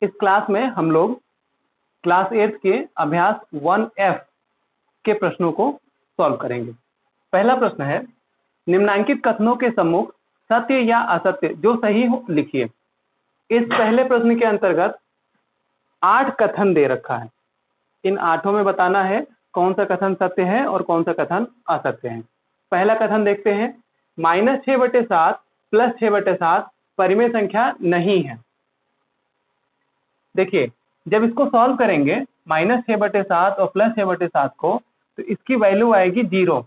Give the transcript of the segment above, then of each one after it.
इस क्लास में हम लोग क्लास 8 के अभ्यास 1F के प्रश्नों को सॉल्व करेंगे। पहला प्रश्न है, निम्नलिखित कथनों के सम्मुख सत्य या असत्य जो सही हो लिखिए। इस पहले प्रश्न के अंतर्गत 8 कथन दे रखा है। इन 8 में बताना है कौन सा कथन सत्य है और कौन सा कथन असत्य है। पहला कथन देखते हैं, -6/7 +6/7 परिमेय संख्या नहीं है। देखिए, जब इसको सॉल्व करेंगे -6/7 और +6/7 को, तो इसकी वैल्यू आएगी 0।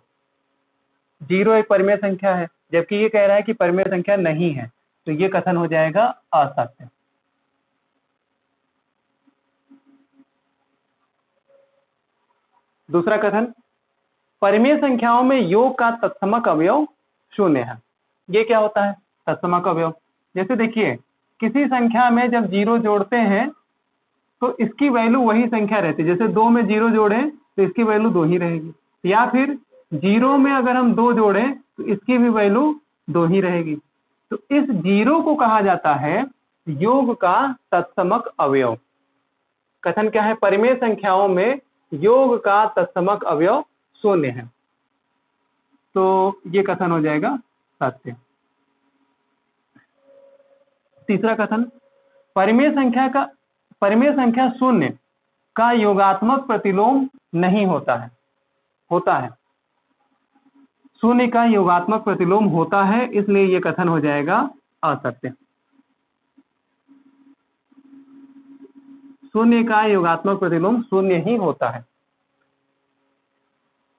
0 एक परिमेय संख्या है, जबकि ये कह रहा है कि परिमेय संख्या नहीं है, तो ये कथन हो जाएगा असत्य। दूसरा कथन, परिमेय संख्याओं में योग का तत्समक अवयव 0 है। ये क्या होता है तत्समक अवयव? जैसे देखिए, किसी संख्या में जब 0 जोड़ते हैं तो इसकी वैल्यू वही संख्या रहती है। जैसे 2 में 0 जोड़ें तो इसकी वैल्यू 2 ही रहेगी, या फिर 0 में अगर हम 2 जोड़ें तो इसकी भी वैल्यू 2 ही रहेगी। तो इस 0 को कहा जाता है योग का तत्समक अवयव। कथन क्या है? परिमेय संख्याओं में योग का तत्समक अवयव 0 है, तो ये कथन हो जाएगा सत्य। तीसरा कथन, परिमेय संख्या 0 का योगात्मक प्रतिलोम नहीं होता है। 0 का योगात्मक प्रतिलोम होता है, इसलिए ये कथन हो जाएगा असत्य। 0 का योगात्मक प्रतिलोम 0 ही होता है।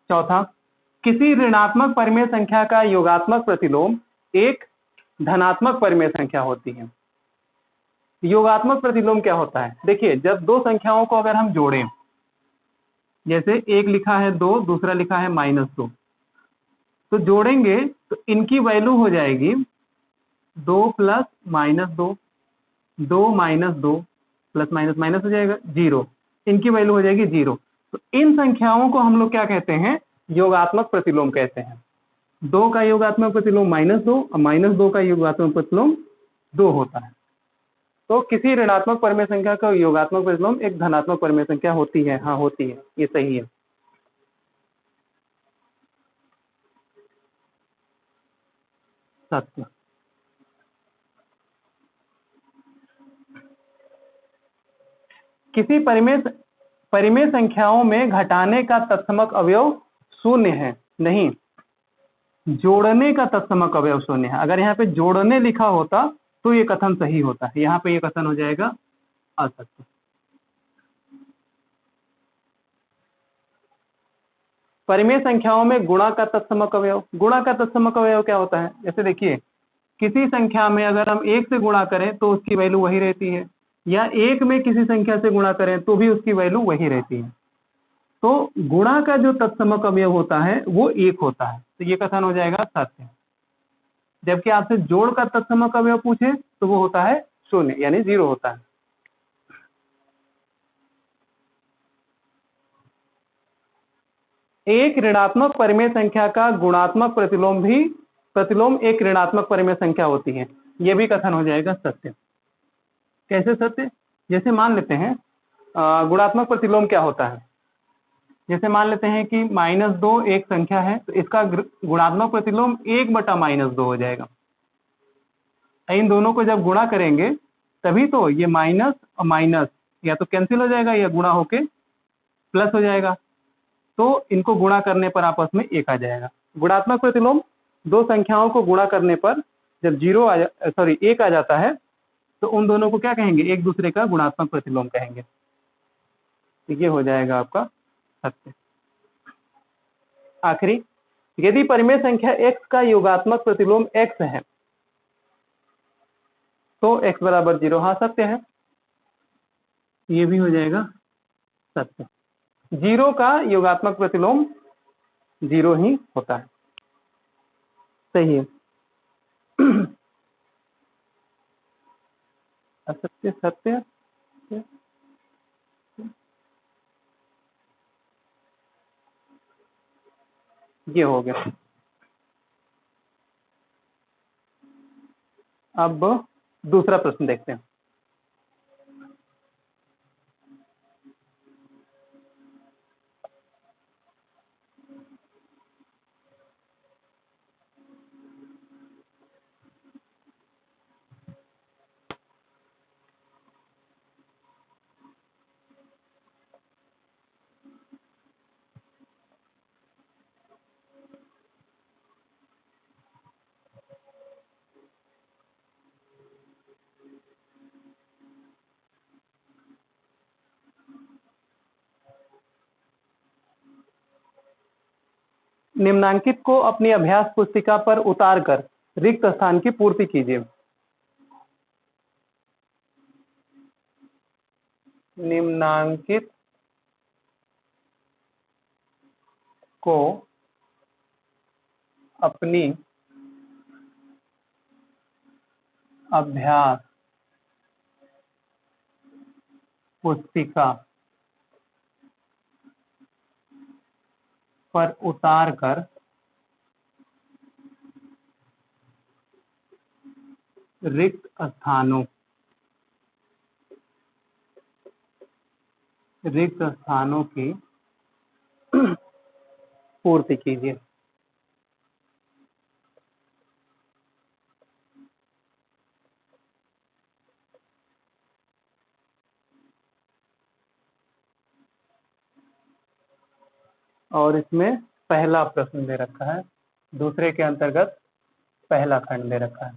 चौथा, किसी ऋणात्मक परिमेय संख्या का योगात्मक प्रतिलोम एक धनात्मक परिमेय संख्या होती है। योगात्मक प्रतिलोम क्या होता है? देखिए, जब दो संख्याओं को अगर हम जोड़ें, जैसे एक लिखा है 2, दूसरा लिखा है -2, तो जोड़ेंगे तो इनकी वैल्यू हो जाएगी 2 + -2, 2 - 2 प्लस माइनस माइनस हो जाएगा 0, इनकी वैल्यू हो जाएगी 0। तो इन संख्याओं को हम लोग क्या कहते हैं? योगात्मक प्रतिलोम कहते हैं। 2 का योगात्मक प्रतिलोम -2 और -2 का योगात्मक प्रतिलोम 2 होता है। तो किसी ऋणात्मक परिमेय संख्या का योगात्मक प्रतिलोम एक धनात्मक परिमेय संख्या होती है। हाँ, होती है, ये सही है। सत्य। किसी परिमेय संख्याओं में घटाने का तत्समक अवयव 0 है, नहीं, जोड़ने का तत्समक अवयव 0 है। अगर यहाँ पे जोड़ने लिखा होता तो ये कथन सही होता है, यहाँ पे ये कथन हो जाएगा असत्य। परिमेय संख्याओं में गुणा का तत्समक अवयव। गुणा का तत्समक अवयव क्या होता है? जैसे देखिए, किसी संख्या में अगर हम 1 से गुणा करें तो उसकी वैल्यू वही रहती है, या 1 में किसी संख्या से गुणा करें तो भी उसकी वैल्यू वही रहती है। तो गुणा का जो तत्समक अवयव होता है वो 1 होता है, तो ये कथन हो जाएगा सत्य। जबकि आपसे जोड़ का तत्समक अवयव पूछे तो वो होता है 0, यानी 0 होता है। एक ऋणात्मक परिमेय संख्या का गुणात्मक प्रतिलोम एक ऋणात्मक परिमेय संख्या होती है, यह भी कथन हो जाएगा सत्य। कैसे सत्य? जैसे मान लेते हैं गुणात्मक प्रतिलोम क्या होता है। जैसे मान लेते हैं कि -2 एक संख्या है, तो इसका गुणात्मक प्रतिलोम 1/-2 हो जाएगा। इन दोनों को जब गुणा करेंगे तभी तो ये माइनस और माइनस या तो कैंसिल हो जाएगा या गुणा होके प्लस हो जाएगा, तो इनको गुणा करने पर आपस में 1 आ जाएगा। गुणात्मक प्रतिलोम दो संख्याओं को गुणा करने पर जब 1 आ जाता है तो उन दोनों को क्या कहेंगे? एक दूसरे का गुणात्मक प्रतिलोम कहेंगे। तो ये हो जाएगा आपका सत्य। आखिरी, यदि परिमेय संख्या x का योगात्मक प्रतिलोम x है तो x = 0। हाँ, सत्य है, ये भी हो जाएगा सत्य। 0 का योगात्मक प्रतिलोम 0 ही होता है, सही है। असत्य सत्य, ये हो गया। अब दूसरा प्रश्न देखते हैं। निम्नांकित को अपनी अभ्यास पुस्तिका पर उतारकर रिक्त स्थान की पूर्ति कीजिए। निम्नांकित को अपनी अभ्यास पुस्तिका पर उतारकर रिक्त स्थानों की पूर्ति कीजिए। और इसमें पहला प्रश्न दे रखा है, दूसरे के अंतर्गत पहला खंड दे रखा है।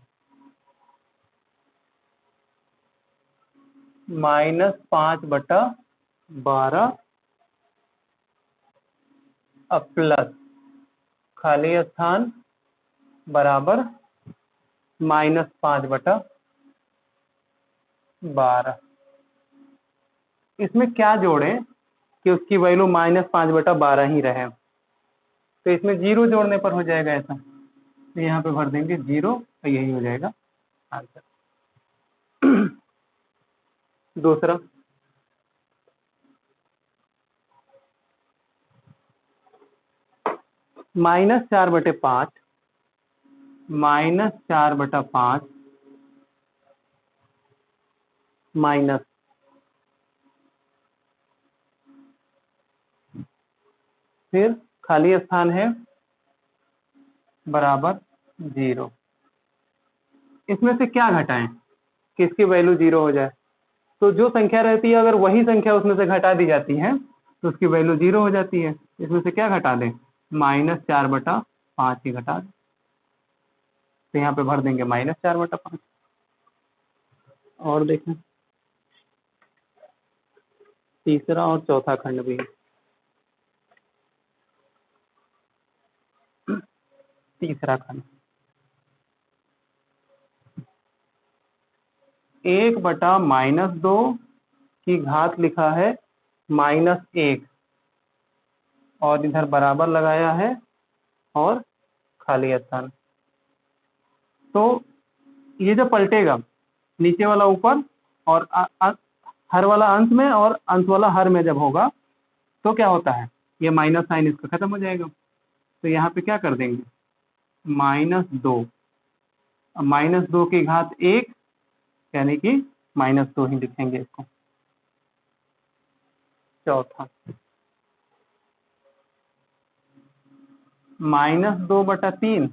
-5/12 प्लस खाली स्थान बराबर -5/12। इसमें क्या जोड़ें कि उसकी वैल्यू -5/12 ही रहे। तो इसमें 0 जोड़ने पर हो जाएगा ऐसा, तो यहाँ पे भर देंगे 0, तो यही हो जाएगा आंसर। दूसरा, -4/5 माइनस फिर खाली स्थान है बराबर 0। इसमें से क्या घटाएं कि इसकी वैल्यू 0 हो जाए? तो जो संख्या रहती है अगर वही संख्या उसमें से घटा दी जाती है तो उसकी वैल्यू 0 हो जाती है। इसमें से क्या घटा दें? -4/5 ही घटा दें, तो यहाँ पे भर देंगे -4/5। और देखें तीसरा और चौथा खंड भी। तीसरा खंड 1/-2 की घात लिखा है -1 और इधर बराबर लगाया है और खाली स्थान। तो ये जो पलटेगा नीचे वाला ऊपर और हर वाला अंश में और अंश वाला हर में जब होगा तो क्या होता है, ये माइनस साइन इसका खत्म हो जाएगा। तो यहाँ पे क्या कर देंगे -2, -2 की घात 1 यानी कि -2 ही लिखेंगे इसको। चौथा -2/3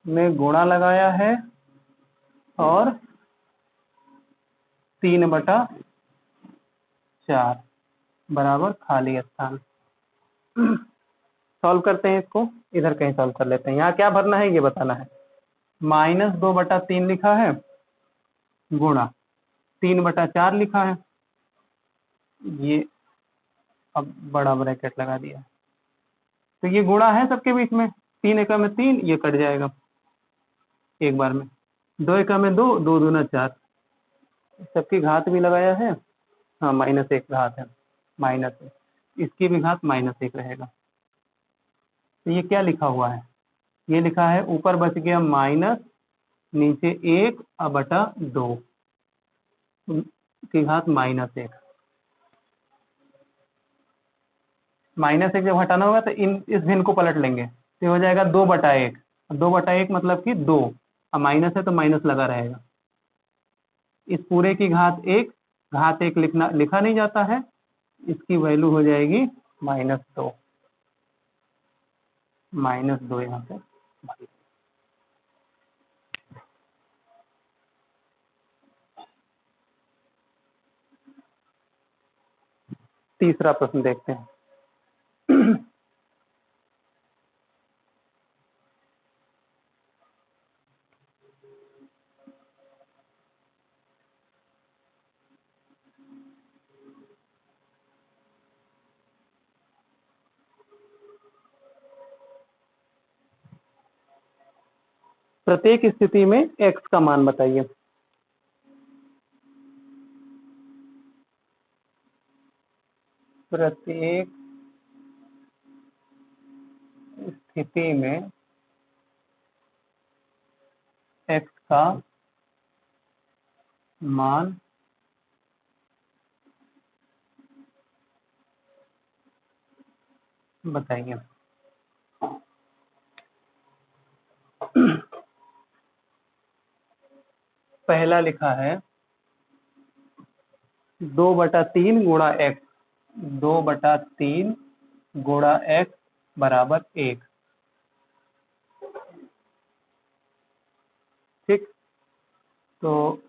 में गुणा लगाया है और 3/4 बराबर खाली स्थान। सॉल्व करते हैं इसको, इधर कहीं सॉल्व कर लेते हैं। यहाँ क्या भरना है ये बताना है। -2/3 लिखा है गुणा 3/4 लिखा है, ये अब बड़ा ब्रैकेट लगा दिया। तो ये गुणा है सबके बीच में, 3 एकम में 3, ये कट जाएगा एक बार में। 2 एकम में 2, 2 दूना 4, सबकी घात भी लगाया है। हाँ -1 घात है, -1, इसकी भी घात -1 रहेगा। तो ये क्या लिखा हुआ है? ये लिखा है ऊपर बच गया माइनस, नीचे 1/2 की घात -1। -1 जब हटाना होगा तो इस भिन्न को पलट लेंगे, तो हो जाएगा 2/1। 2/1 मतलब कि 2, अब माइनस है तो माइनस लगा रहेगा। इस पूरे की घात 1, घात 1 लिखा नहीं जाता है, इसकी वैल्यू हो जाएगी -2। -2 यहाँ पे तीसरा प्रश्न देखते हैं। प्रत्येक स्थिति में x का मान बताइए। प्रत्येक स्थिति में x का मान बताइए। पहला लिखा है 2/3 गुणा x, 2/3 गुणा x बराबर 1। ठीक, तो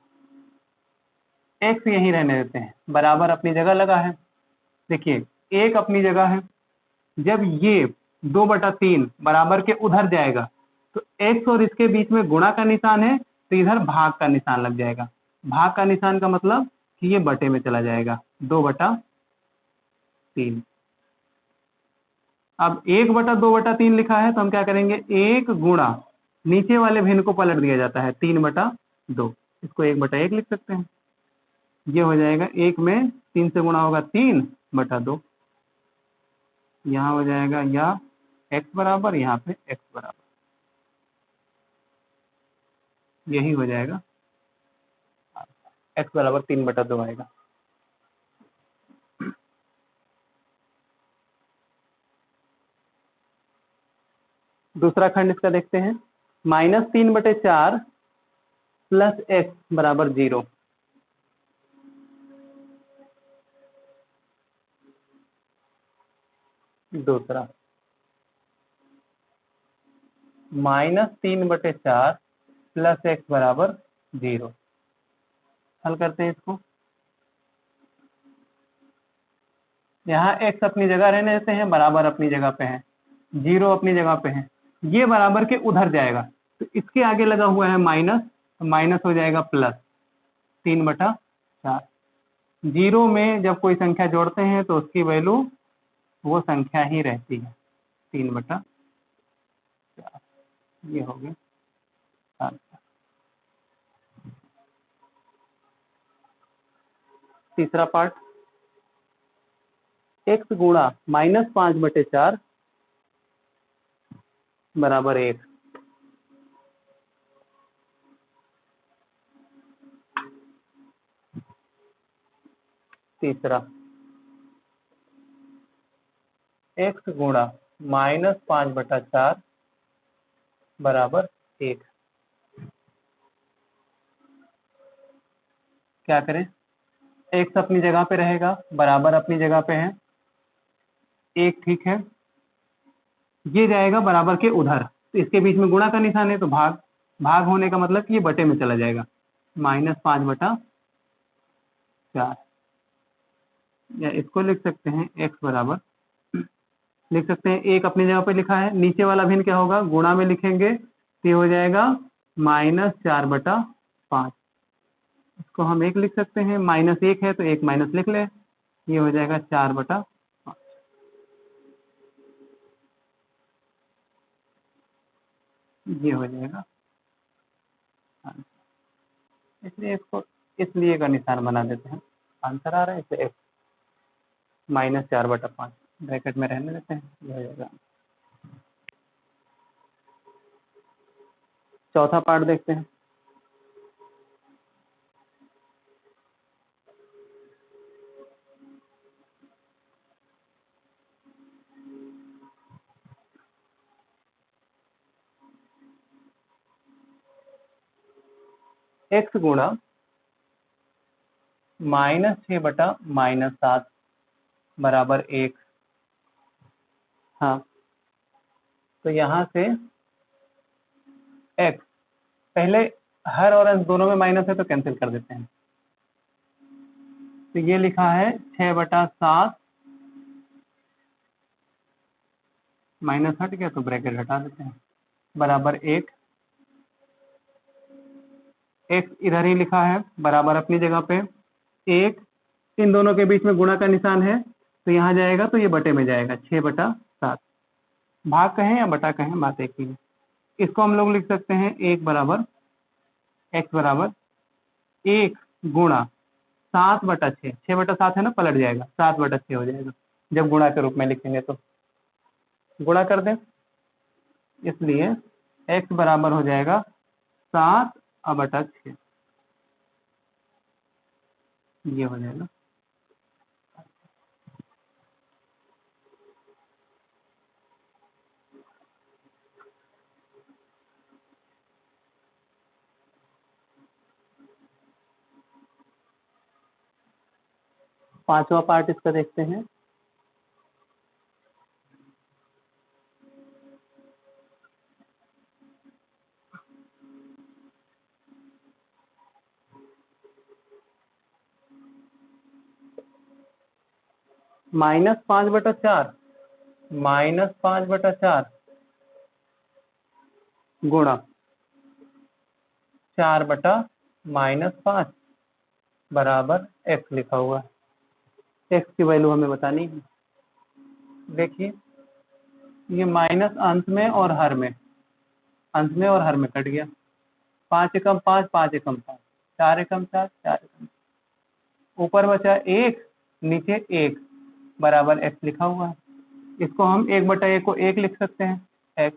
x यहीं रहने देते हैं, बराबर अपनी जगह लगा है। देखिए एक अपनी जगह है, जब ये 2/3 बराबर के उधर जाएगा तो x और इसके बीच में गुणा का निशान है, तो इधर भाग का निशान लग जाएगा। भाग का निशान का मतलब कि ये बटे में चला जाएगा, 2/3। अब 1/2/3 लिखा है तो हम क्या करेंगे, 1 गुणा नीचे वाले भिन्न को पलट दिया जाता है, 3/2, इसको 1/1 लिख सकते हैं। ये हो जाएगा 1 में 3 से गुणा होगा 3/2, यहाँ हो जाएगा या x बराबर, यहाँ पे x बराबर, यही हो जाएगा, x बराबर 3/2 आएगा। दूसरा खंड इसका देखते हैं, -3/4 प्लस x बराबर 0। दूसरा -3/4 प्लस x बराबर 0। हल करते हैं इसको। यहाँ x अपनी जगह रहने देते हैं, बराबर अपनी जगह पे है, 0 अपनी जगह पे है, ये बराबर के उधर जाएगा तो इसके आगे लगा हुआ है माइनस, तो माइनस हो जाएगा प्लस 3/4। 0 में जब कोई संख्या जोड़ते हैं तो उसकी वैल्यू वो संख्या ही रहती है, 3/4। ये हो गया आंसर। तीसरा पार्ट, x गुणा -5/4 बराबर 1। तीसरा, x गुणा -5/4 बराबर 1। क्या करें, x अपनी जगह पे रहेगा, बराबर अपनी जगह पे है, 1 ठीक है, ये जाएगा बराबर के उधर, तो इसके बीच में गुणा का निशान है तो भाग, भाग होने का मतलब कि ये बटे में चला जाएगा, -5/4, या इसको लिख सकते हैं x बराबर, लिख सकते हैं 1 अपनी जगह पे लिखा है, नीचे वाला भिन्न क्या होगा, गुणा में लिखेंगे तो ये हो जाएगा -4/5। इसको हम 1 लिख सकते हैं, -1 है तो 1 माइनस लिख ले, ये हो जाएगा 4/5। ये हो जाएगा आंसर। इसलिए इसको इसलिए का निशान बना देते हैं, आंसर आ रहा है इसे x -4/5 ब्रैकेट में रहने देते हैं, ये हो जाएगा। चौथा पार्ट देखते हैं, x गुणा -6/-7 बराबर 1। हाँ, तो यहाँ से x, पहले हर और अंश दोनों में माइनस है तो कैंसिल कर देते हैं, तो ये लिखा है 6/7, माइनस हट गया तो ब्रैकेट हटा देते हैं, बराबर 1। x इधर ही लिखा है, बराबर अपनी जगह पे, 1, इन दोनों के बीच में गुणा का निशान है तो यहाँ जाएगा तो ये बटे में जाएगा, 6/7। भाग कहें या बटा कहें, बात एक ही है। इसको हम लोग लिख सकते हैं एक बराबर x बराबर 1 गुणा 7/6, 6/7 है ना, पलट जाएगा 7/6 हो जाएगा जब गुणा के रूप में लिखेंगे तो। गुणा कर दें, इसलिए x बराबर हो जाएगा 7/6, ये हो जाएगा। पांचवा पार्ट इसका देखते हैं। -5/4 -5/4 गुणा 4/-5 बराबर x लिखा हुआ है। x की वैल्यू हमें बतानी है। देखिए ये माइनस अंश में और हर में, अंश में और हर में कट गया। 5 एकम 5, 5 एकम 5, 4 एकम 4, 4 एकम, ऊपर बचा 1, नीचे 1 बराबर x लिखा हुआ है। इसको हम 1/1 को 1 लिख सकते हैं x,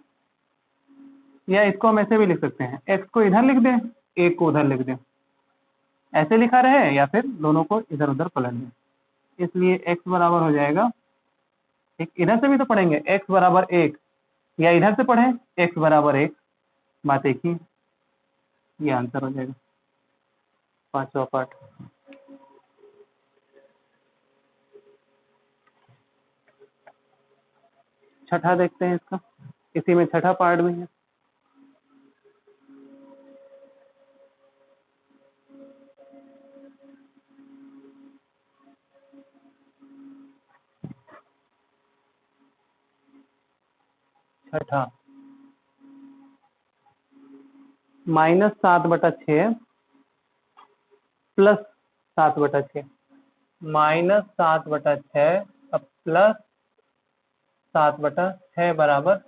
या इसको हम ऐसे भी लिख सकते हैं, x को इधर लिख दें, 1 को उधर लिख दें, ऐसे लिखा रहे, या फिर दोनों को इधर उधर पलट दें। इसलिए x बराबर हो जाएगा, एक इधर से भी तो पढ़ेंगे x बराबर 1, या इधर से पढ़ें x बराबर 1, बात एक ही। ये आंसर हो जाएगा पांचवा पार्ट। छठा देखते हैं इसका, इसी में छठा पार्ट भी है। छठा -7/6 प्लस 7/6, -7/6 अब प्लस 7/6 बराबर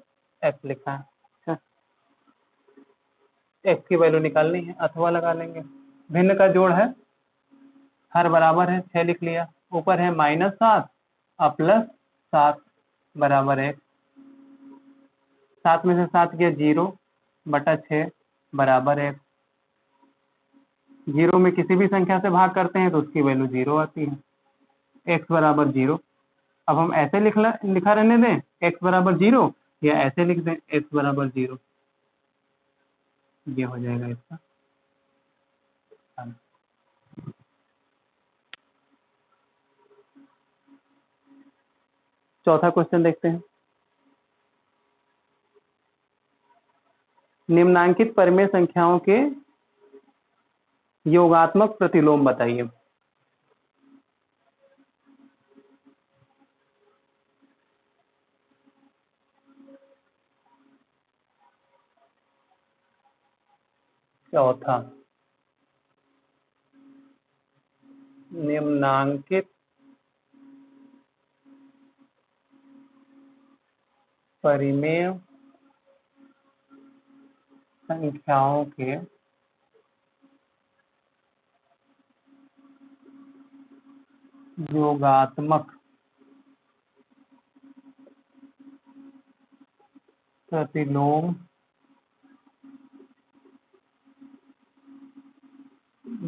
x लिखा है। अच्छा, x की वैल्यू निकालनी है, अथवा लगा लेंगे। भिन्न का जोड़ है, हर बराबर है 6 लिख लिया, ऊपर है -7 और प्लस 7 बराबर 1, 7 में से 7 गया 0/6 बराबर 1। 0 में किसी भी संख्या से भाग करते हैं तो उसकी वैल्यू 0 आती है, x बराबर 0। अब हम ऐसे लिखा रहने दें x बराबर 0, या ऐसे लिख दें x बराबर 0, ये हो जाएगा इसका आंसर। चौथा क्वेश्चन देखते हैं। निम्नांकित परिमेय संख्याओं के योगात्मक प्रतिलोम बताइए। चौथा, निम्नांकित परिमेय संख्याओं के योगात्मक प्रतिलोम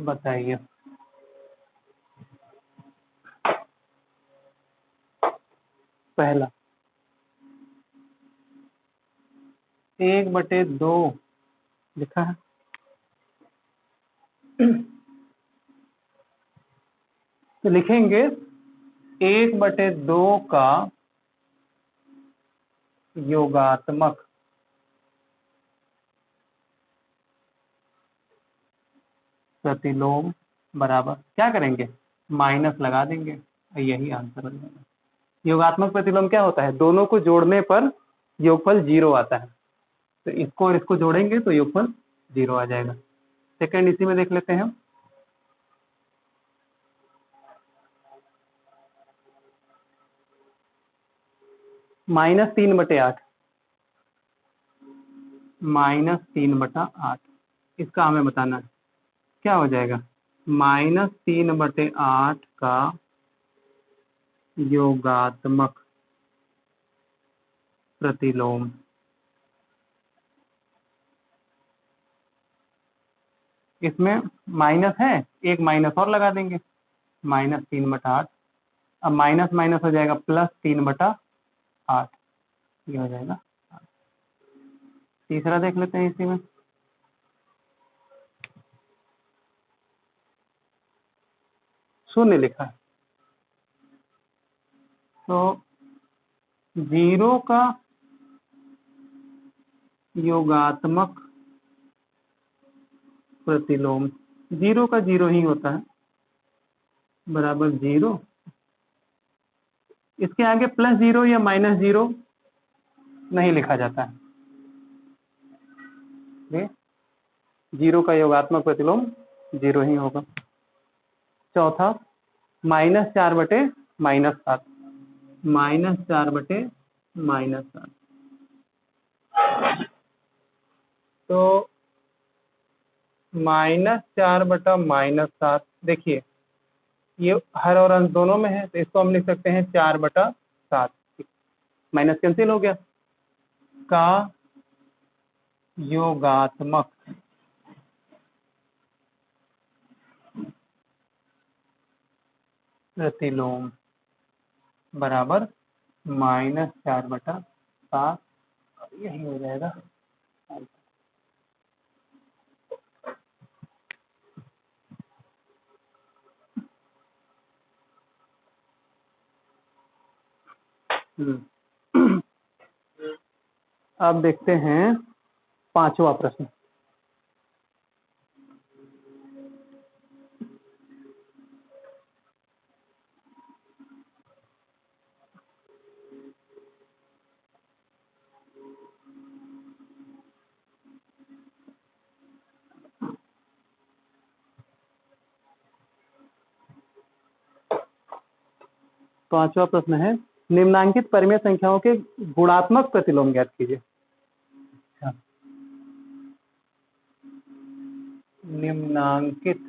बताइए। पहला 1/2 लिखा है, तो लिखेंगे 1/2 का योगात्मक प्रतिलोम बराबर, क्या करेंगे, माइनस लगा देंगे, यही आंसर हो जाएगा। योगात्मक प्रतिलोम क्या होता है, दोनों को जोड़ने पर योगफल 0 आता है, तो इसको और इसको जोड़ेंगे तो योगफल 0 आ जाएगा। सेकंड इसी में देख लेते हैं। -3/8, -3/8। इसका हमें बताना है क्या हो जाएगा। -3/8 का योगात्मक प्रतिलोम। इसमें माइनस है, एक माइनस और लगा देंगे, -3/8। अब माइनस माइनस हो जाएगा +3/8, ये हो जाएगा। तीसरा देख लेते हैं इसी में। शून्य लिखा है, तो 0 का योगात्मक प्रतिलोम, 0 का 0 ही होता है, बराबर 0। इसके आगे +0 या -0 नहीं लिखा जाता है। 0 का योगात्मक प्रतिलोम 0 ही होगा। चौथा, -4/-7, -4/-7। तो -4/-7, देखिए ये हर और अंश दोनों में है, तो इसको हम लिख सकते हैं 4/7। माइनस कैंसिल हो गया। का योगात्मक प्रतिलोम बराबर -4/7, यही हो जाएगा। अब देखते हैं 5वां प्रश्न। पांचवा प्रश्न है, निम्नांकित परिमेय संख्याओं के गुणात्मक प्रतिलोम ज्ञात कीजिए। निम्नांकित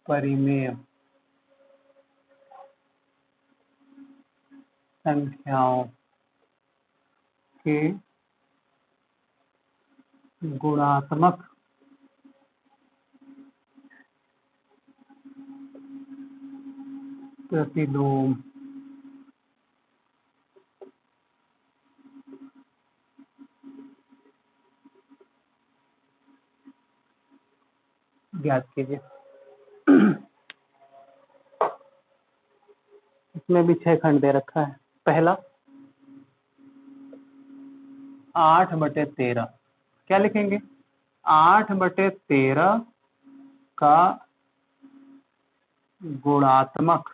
परिमेय संख्याओं के गुणात्मक प्रतिलोम ज्ञात कीजिए। इसमें भी 6 खंड दे रखा है। पहला 8/13, क्या लिखेंगे? 8/13 का गुणात्मक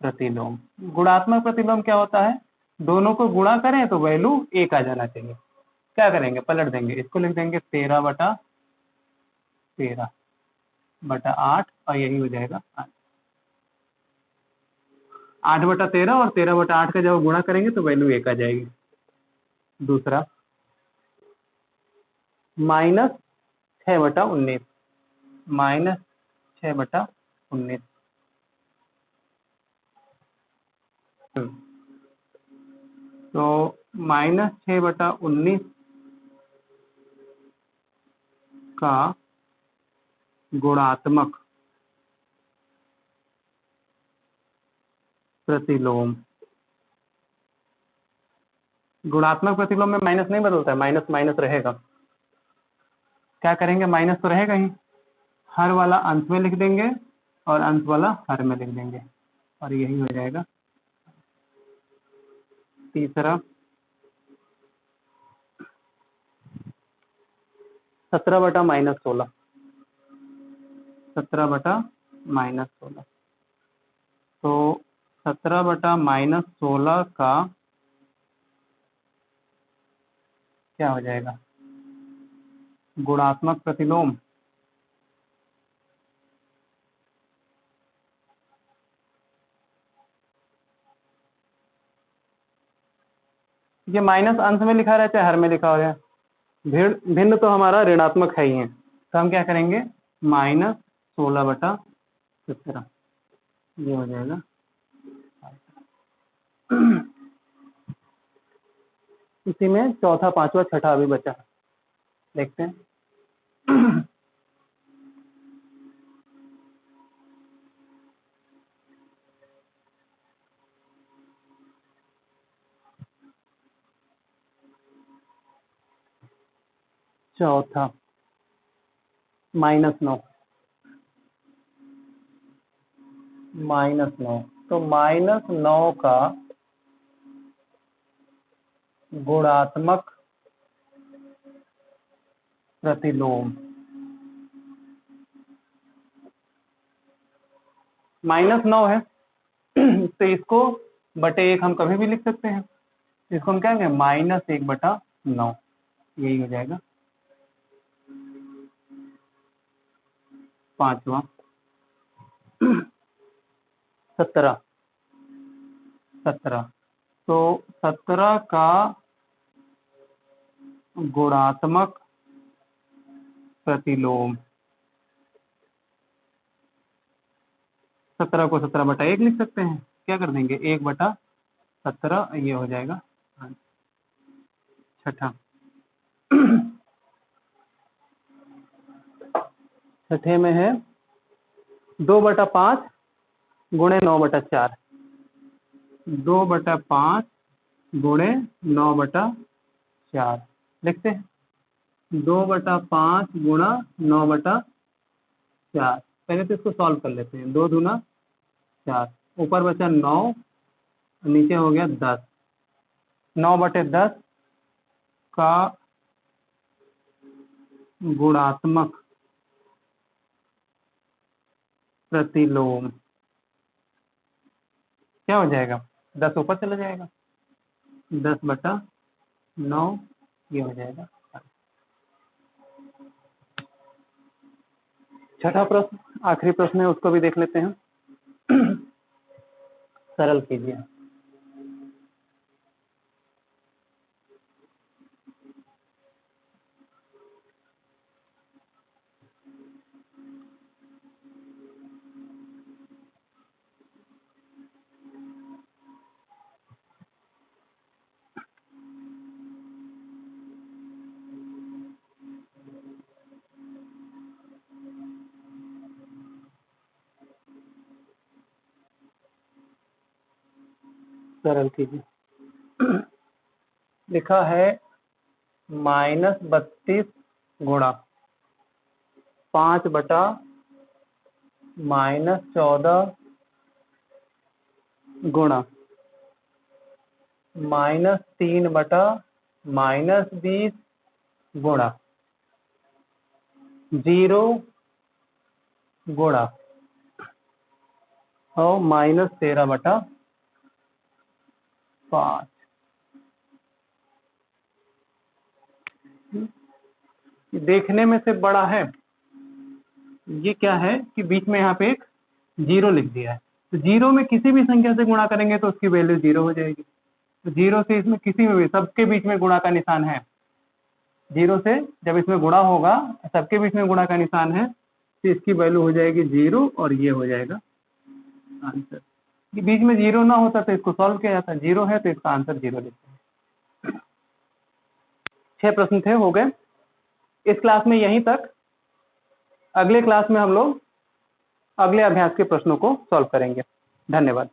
प्रतिलोम। गुणात्मक प्रतिलोम क्या होता है? दोनों को गुणा करें तो वैल्यू 1 आ जाना चाहिए। क्या करेंगे? पलट देंगे, इसको लिख देंगे 13/8 और यही हो जाएगा 8/13 और 13/8 का जब गुणा करेंगे तो वैल्यू 1 आ जाएगी। दूसरा -6/19, -6/19। तो -6/19 का गुणात्मक प्रतिलोम। गुणात्मक प्रतिलोम में माइनस नहीं बदलता है, माइनस माइनस रहेगा। क्या करेंगे? माइनस तो रहेगा ही, हर वाला अंश में लिख देंगे और अंश वाला हर में लिख देंगे और यही हो जाएगा। तीसरा 17/-16, 17/-16। तो 17/-16 का क्या हो जाएगा? गुणात्मक प्रतिलोम ये माइनस अंश में लिखा रहा है चाहे हर में लिखा हो रहा है, भिन्न तो हमारा ऋणात्मक है ही है, तो हम क्या करेंगे -16/17 ये हो जाएगा। इसी में चौथा, पांचवा, छठा अभी बचा, देखते हैं। चौथा -9 तो -9 का गुणात्मक प्रतिलोम -9 है तो इसको बटे 1 हम कभी भी लिख सकते हैं, इसको हम क्या कहेंगे -1/9 यही हो जाएगा। पांचवा 17 तो 17 का गुणात्मक प्रतिलोम 17 को 17/1 लिख सकते हैं, क्या कर देंगे 1/17 ये हो जाएगा। छठा छठे में है 2/5 गुणे 9/4 2/5 गुणे 9/4 लिखते हैं 2/5 गुणा 9/4। पहले तो इसको सॉल्व कर लेते हैं, 2 दूना 4, ऊपर बचा 9, नीचे हो गया 10, 9/10 का गुणात्मक प्रतिलोम क्या हो जाएगा 10 ऊपर चला जाएगा 10/9 ये हो जाएगा। छठा प्रश्न आखिरी प्रश्न है, उसको भी देख लेते हैं। सरल कीजिए। सरल कीजिए। लिखा है -32 गुणा 5/-14 गुणा -3/-20 गुणा 0 गुणा और -13/5 देखने में से बड़ा है, ये क्या है कि बीच में यहाँ पे एक 0 लिख दिया है, तो 0 में किसी भी संख्या से गुणा करेंगे तो उसकी वैल्यू 0 हो जाएगी। तो 0 से इसमें किसी में भी सबके बीच में गुणा का निशान है, 0 से जब इसमें गुणा होगा सबके बीच में गुणा का निशान है तो इसकी वैल्यू हो जाएगी 0 और ये हो जाएगा आंसर। कि बीच में 0 ना होता तो इसको सॉल्व किया जाता, 0 है तो इसका आंसर 0 लिखते हैं। 6 प्रश्न थे, हो गए। इस क्लास में यहीं तक, अगले क्लास में हम लोग अगले अभ्यास के प्रश्नों को सॉल्व करेंगे। धन्यवाद।